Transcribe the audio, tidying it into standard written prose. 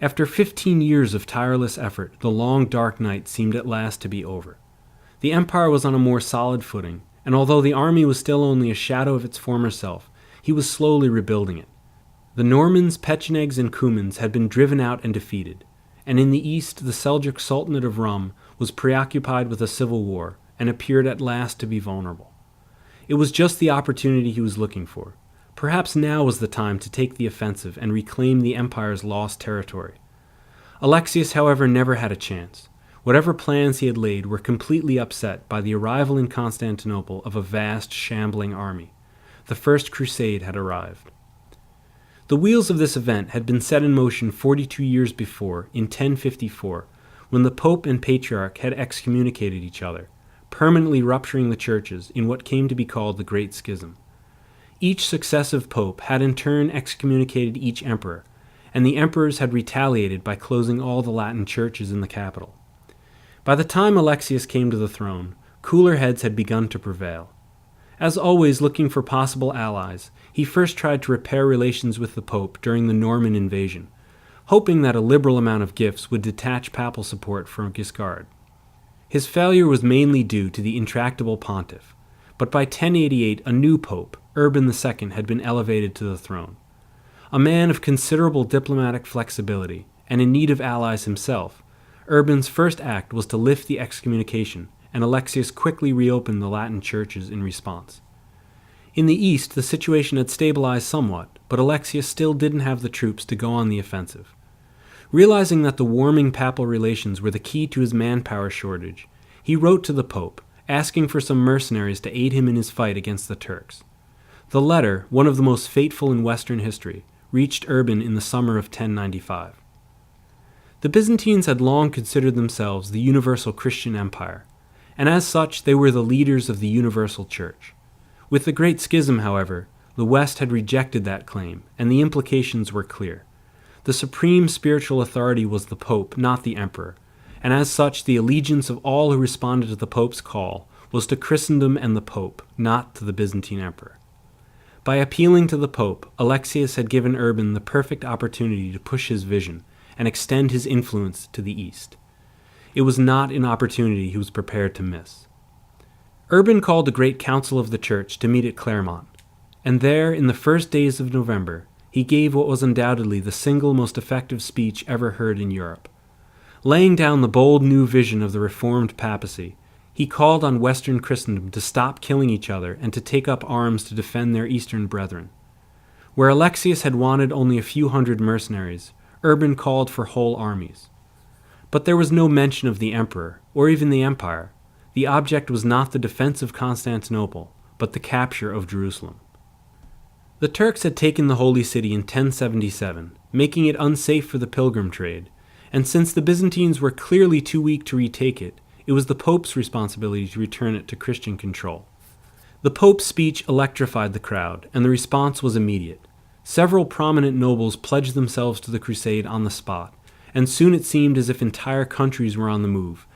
After 15 years of tireless effort, the long dark night seemed at last to be over. The empire was on a more solid footing, and although the army was still only a shadow of its former self, he was slowly rebuilding it. The Normans, Pechenegs, and Cumans had been driven out and defeated, and in the east the Seljuk Sultanate of Rum was preoccupied with a civil war and appeared at last to be vulnerable. It was just the opportunity he was looking for. Perhaps now was the time to take the offensive and reclaim the empire's lost territory. Alexius, however, never had a chance. Whatever plans he had laid were completely upset by the arrival in Constantinople of a vast, shambling army. The First Crusade had arrived. The wheels of this event had been set in motion 42 years before, in 1054, when the Pope and Patriarch had excommunicated each other, permanently rupturing the churches in what came to be called the Great Schism. Each successive pope had in turn excommunicated each emperor, and the emperors had retaliated by closing all the Latin churches in the capital. By the time Alexius came to the throne, cooler heads had begun to prevail. As always looking for possible allies, he first tried to repair relations with the Pope during the Norman invasion, hoping that a liberal amount of gifts would detach papal support from Guiscard. His failure was mainly due to the intractable pontiff, but by 1088 a new pope, Urban II, had been elevated to the throne. A man of considerable diplomatic flexibility and in need of allies himself, Urban's first act was to lift the excommunication, and Alexius quickly reopened the Latin churches in response. In the east, the situation had stabilized somewhat, but Alexius still didn't have the troops to go on the offensive. Realizing that the warming papal relations were the key to his manpower shortage, he wrote to the Pope, asking for some mercenaries to aid him in his fight against the Turks. The letter, one of the most fateful in Western history, reached Urban in the summer of 1095. The Byzantines had long considered themselves the universal Christian empire, and as such they were the leaders of the universal church. With the Great Schism, however, the West had rejected that claim, and the implications were clear. The supreme spiritual authority was the Pope, not the Emperor, and as such the allegiance of all who responded to the Pope's call was to Christendom and the Pope, not to the Byzantine Emperor. By appealing to the Pope, Alexius had given Urban the perfect opportunity to push his vision and extend his influence to the east. It was not an opportunity he was prepared to miss. Urban called a great council of the church to meet at Clermont, and there, in the first days of November, he gave what was undoubtedly the single most effective speech ever heard in Europe. Laying down the bold new vision of the Reformed papacy, he called on Western Christendom to stop killing each other and to take up arms to defend their Eastern brethren. Where Alexius had wanted only a few hundred mercenaries, Urban called for whole armies. But there was no mention of the emperor, or even the empire. The object was not the defense of Constantinople, but the capture of Jerusalem. The Turks had taken the Holy City in 1077, making it unsafe for the pilgrim trade, and since the Byzantines were clearly too weak to retake it, it was the Pope's responsibility to return it to Christian control. The Pope's speech electrified the crowd, and the response was immediate. Several prominent nobles pledged themselves to the crusade on the spot, and soon it seemed as if entire countries were on the move,